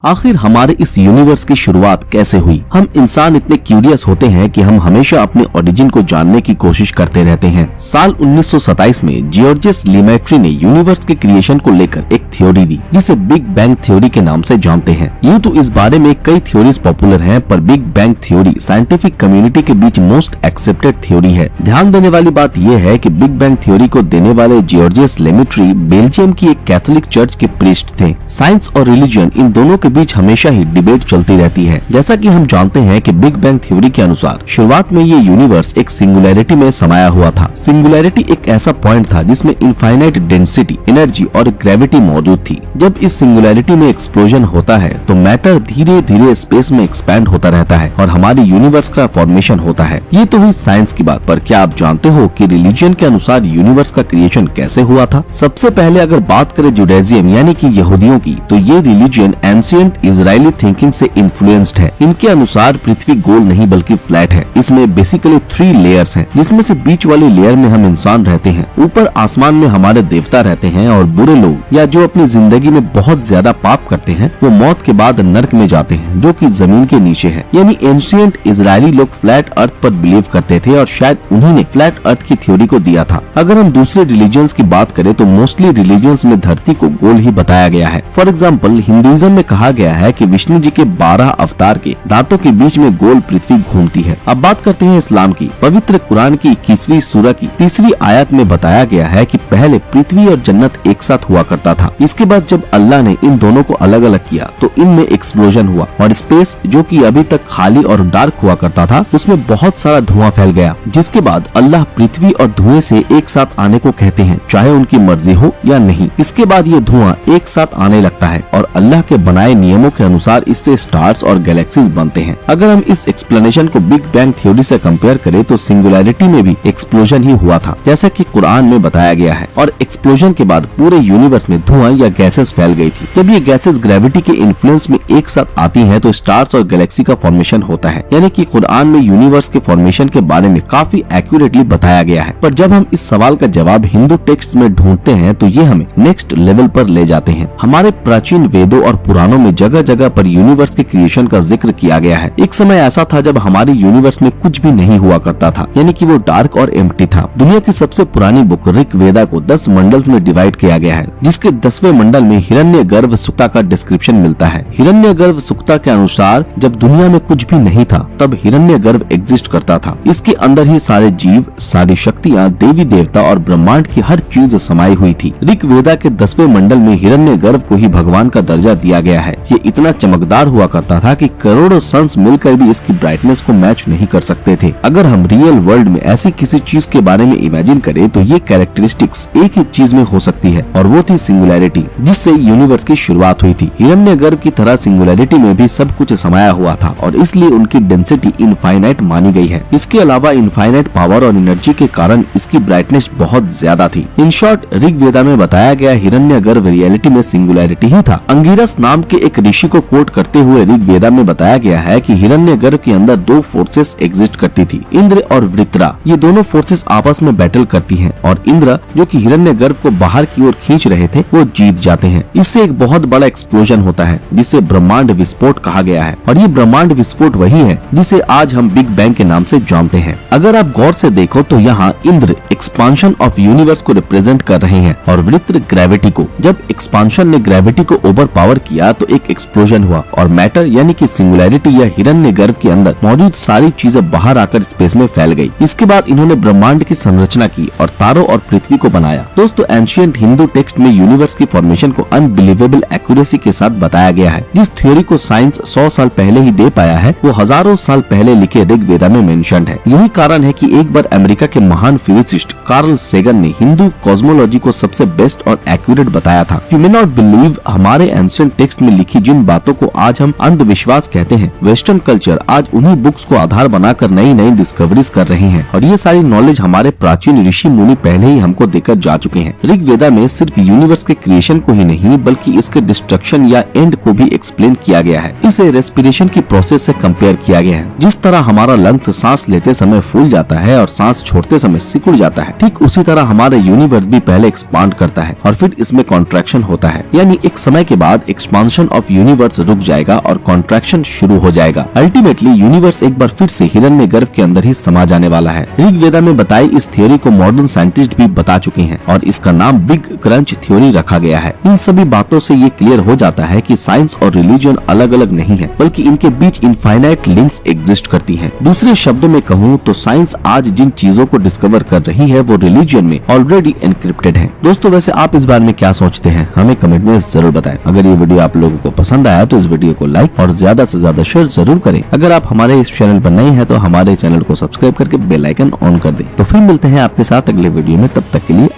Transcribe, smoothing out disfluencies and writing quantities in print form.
आखिर हमारे इस यूनिवर्स की शुरुआत कैसे हुई। हम इंसान इतने क्यूरियस होते हैं कि हम हमेशा अपने ओरिजिन को जानने की कोशिश करते रहते हैं। साल 1927 में जियोर्जियस लेमैट्री ने यूनिवर्स के क्रिएशन को लेकर एक थ्योरी दी, जिसे बिग बैंग थ्योरी के नाम से जानते हैं। यूँ तो इस बारे में कई थ्योरीज पॉपुलर हैं, पर big bang theory scientific community के बीच मोस्ट एक्सेप्टेड थ्योरी है। ध्यान देने वाली बात यह है कि बिग बैंग थ्योरी को देने वाले जियोर्जियस लेमैट्री बेल्जियम की एक कैथोलिक चर्च के प्रीस्ट थे। साइंस और रिलीजन इन दोनों के बीच हमेशा ही डिबेट चलती रहती है। जैसा कि हम जानते हैं कि बिग बैंग थ्योरी के अनुसार शुरुआत में ये यूनिवर्स एक सिंगुलैरिटी में समाया हुआ था। सिंगुलैरिटी एक ऐसा पॉइंट था जिसमें इनफाइनाइट डेंसिटी, एनर्जी और ग्रेविटी मौजूद थी। जब इस सिंगुलैरिटी में एक्सप्लोजन होता है तो मैटर धीरे धीरे स्पेस में एक्सपैंड होता रहता है और हमारी यूनिवर्स का फॉर्मेशन होता है। ये तो हुई साइंस की बात, पर क्या आप जानते हो कि रिलीजन के अनुसार यूनिवर्स का क्रिएशन कैसे हुआ था? सबसे पहले अगर बात करें जुडाइज्म यानी कि यहूदियों की, तो ये रिलीजन एंशिएंट इजरायली थिंकिंग से इन्फ्लुएंस्ड है। इनके अनुसार पृथ्वी गोल नहीं बल्कि फ्लैट है। इसमें बेसिकली 3 लेयर्स हैं, जिसमें से बीच वाली लेयर में हम इंसान रहते हैं। ऊपर आसमान में हमारे देवता रहते हैं और बुरे लोग या जो अपनी जिंदगी में बहुत ज्यादा पाप करते हैं वो मौत के बाद नर्क में जाते हैं, जो कि जमीन के नीचे है। यानी एंशिएंट इजरायली लोग फ्लैट अर्थ पर बिलीव करते थे और शायद उन्हीं ने फ्लैट अर्थ की थ्योरी को दिया था। अगर हम दूसरे रिलीजन्स की बात करें तो मोस्टली रिलीजन्स में धरती को गोल ही बताया गया है। फॉर एग्जाम्पल हिंदुइज्म में कहा गया है कि विष्णु जी के 12 अवतार के दांतों के बीच में गोल पृथ्वी घूमती है। अब बात करते हैं इस्लाम की। पवित्र कुरान की 21वीं सूरह की 3री आयत में बताया गया है कि पहले पृथ्वी और जन्नत एक साथ हुआ करता था। इसके बाद जब अल्लाह ने इन दोनों को अलग अलग किया तो इनमें एक्सप्लोजन हुआ और स्पेस, जो कि अभी तक खाली और डार्क हुआ करता था, उसमें बहुत सारा धुआं फैल गया। जिसके बाद अल्लाह पृथ्वी और धुएं से एक साथ आने को कहते हैं, चाहे उनकी मर्जी हो या नहीं। इसके बाद ये धुआं एक साथ आने लगता है और अल्लाह के बनाए नियमों के अनुसार इससे स्टार्स और गैलेक्सीज बनते हैं। अगर हम इस एक्सप्लेनेशन को बिग बैंग थ्योरी से कंपेयर करें तो सिंगुलैरिटी में भी एक्सप्लोजन ही हुआ था, जैसा कि कुरान में बताया गया है, और एक्सप्लोजन के बाद पूरे यूनिवर्स में धुआं या गैसेस फैल गई थी। जब ये गैसेस ग्रेविटी के इन्फ्लुएंस में एक साथ आती हैं तो स्टार्स और गैलेक्सी का फॉर्मेशन होता है। यानी कि कुरान में यूनिवर्स के फॉर्मेशन के बारे में काफी एक्यूरेटली बताया गया है। पर जब हम इस सवाल का जवाब हिंदू टेक्स्ट में ढूंढते हैं तो ये हमें नेक्स्ट लेवल पर ले जाते हैं। हमारे प्राचीन वेदों और पुराणों में जगह जगह पर यूनिवर्स के क्रिएशन का जिक्र किया गया है। एक समय ऐसा था जब हमारे यूनिवर्स में कुछ भी नहीं हुआ करता था, यानी कि वो डार्क और एम्प्टी था। दुनिया की सबसे पुरानी बुक ऋग वेदा को 10 मंडल्स में डिवाइड किया गया है, जिसके 10वें मंडल में हिरण्यगर्भ सुक्ता का डिस्क्रिप्शन मिलता है। हिरण्यगर्भ सुक्ता के अनुसार जब दुनिया में कुछ भी नहीं था तब हिरण्यगर्भ एग्जिस्ट करता था। इसके अंदर ही सारे जीव, सारी शक्तियाँ, देवी देवता और ब्रह्मांड की हर चीज समाई हुई थी। ऋग वेदा के 10वें मंडल में हिरण्यगर्भ को ही भगवान का दर्जा दिया गया है। ये इतना चमकदार हुआ करता था कि करोड़ों सन्स मिलकर भी इसकी ब्राइटनेस को मैच नहीं कर सकते थे। अगर हम रियल वर्ल्ड में ऐसी किसी चीज के बारे में इमेजिन करें तो ये कैरेक्टरिस्टिक्स एक ही चीज में हो सकती है, और वो थी सिंगुलैरिटी, जिससे यूनिवर्स की शुरुआत हुई थी। हिरण्यगर्भ की तरह सिंगुलैरिटी में भी सब कुछ समाया हुआ था और इसलिए उनकी डेंसिटी इनफाइनाइट मानी गई है। इसके अलावा इनफाइनाइट पावर और एनर्जी के कारण इसकी ब्राइटनेस बहुत ज्यादा थी। इन शॉर्ट ऋग वेदा में बताया गया हिरण्यगर्भ रियलिटी में सिंगुलैरिटी ही था। अंगिरस नाम के एक ऋषि को कोट करते हुए ऋग वेदा में बताया गया है कि हिरण्यगर्भ के अंदर 2 फोर्सेस एग्जिस्ट करती थी, इंद्र और वृत्रा। ये दोनों फोर्सेस आपस में बैटल करती हैं और इंद्र, जो कि हिरण्यगर्भ को बाहर की ओर खींच रहे थे, वो जीत जाते हैं। इससे एक बहुत बड़ा एक्सप्लोजन होता है जिसे ब्रह्मांड विस्फोट कहा गया है, और ये ब्रह्मांड विस्फोट वही है जिसे आज हम बिग बैंग के नाम से जानते हैं। अगर आप गौर से देखो तो यहाँ इंद्र एक्सपांशन ऑफ यूनिवर्स को रिप्रेजेंट कर रहे हैं और वृत्र ग्रेविटी को। जब एक्सपांशन ने ग्रेविटी को ओवर पावर किया तो एक एक्सप्लोजन हुआ और मैटर यानी कि सिंगुलैरिटी या हिरण्यगर्भ के अंदर मौजूद सारी चीजें बाहर आकर स्पेस में फैल गई। इसके बाद इन्होंने ब्रह्मांड की संरचना की और तारों और पृथ्वी को बनाया। दोस्तों, एंशिएंट हिंदू टेक्स्ट में यूनिवर्स की फॉर्मेशन को अनबिलीवेबल एक्यूरेसी के साथ बताया गया है। जिस थ्योरी को साइंस 100 साल पहले ही दे पाया है वो हजारों साल पहले लिखे ऋग वेदा में मेंशन्ड है। यही कारण है कि एक बार अमेरिका के महान फिजिसिस्ट कार्ल सेगन ने हिंदू कॉस्मोलॉजी को सबसे बेस्ट और एक्यूरेट बताया था। यू मे नॉट बिलीव, हमारे एंशिएंट टेक्स्ट में लिखी जिन बातों को आज हम अंधविश्वास कहते हैं, वेस्टर्न कल्चर आज उन्हीं बुक्स को आधार बनाकर नई नई डिस्कवरीज कर रहे हैं, और ये सारी नॉलेज हमारे प्राचीन ऋषि मुनि पहले ही हमको देकर जा चुके हैं। ऋग वेदा में सिर्फ यूनिवर्स के क्रिएशन को ही नहीं बल्कि इसके डिस्ट्रक्शन या एंड को भी एक्सप्लेन किया गया है। इसे रेस्पिरेशन की प्रोसेस से कंपेयर किया गया है। जिस तरह हमारा लंग्स सांस लेते समय फूल जाता है और सांस छोड़ते समय सिकुड़ जाता है, ठीक उसी तरह हमारा यूनिवर्स भी पहले एक्सपांड करता है और फिर इसमें कॉन्ट्रैक्शन होता है। यानी एक समय के बाद एक्सपांशन ऑफ यूनिवर्स रुक जाएगा और कॉन्ट्रैक्शन शुरू हो जाएगा। अल्टीमेटली यूनिवर्स एक बार फिर से हिरण्यगर्भ के अंदर ही समा जाने वाला है। ऋग्वेदा में बताई इस थ्योरी को मॉडर्न साइंटिस्ट भी बता चुके हैं और इसका नाम बिग क्रंच थ्योरी रखा गया है। इन सभी बातों से ये क्लियर हो जाता है कि साइंस और रिलीजन अलग अलग नहीं है, बल्कि इनके बीच इनफाइनाइट लिंक्स एग्जिस्ट करती हैं। दूसरे शब्दों में कहूँ तो साइंस आज जिन चीजों को डिस्कवर कर रही है वो रिलीजन में ऑलरेडी एनक्रिप्टेड है। दोस्तों वैसे आप इस बारे में क्या सोचते हैं, हमें कमेंट में जरूर बताएं। अगर ये वीडियो आप लोगों को पसंद आया तो इस वीडियो को लाइक और ज्यादा से ज्यादा शेयर जरूर करें। अगर आप हमारे इस चैनल पर नए हैं तो हमारे चैनल को सब्सक्राइब करके बेल आइकन ऑन कर दें। तो फिर मिलते हैं आपके साथ अगले वीडियो में, तब तक के लिए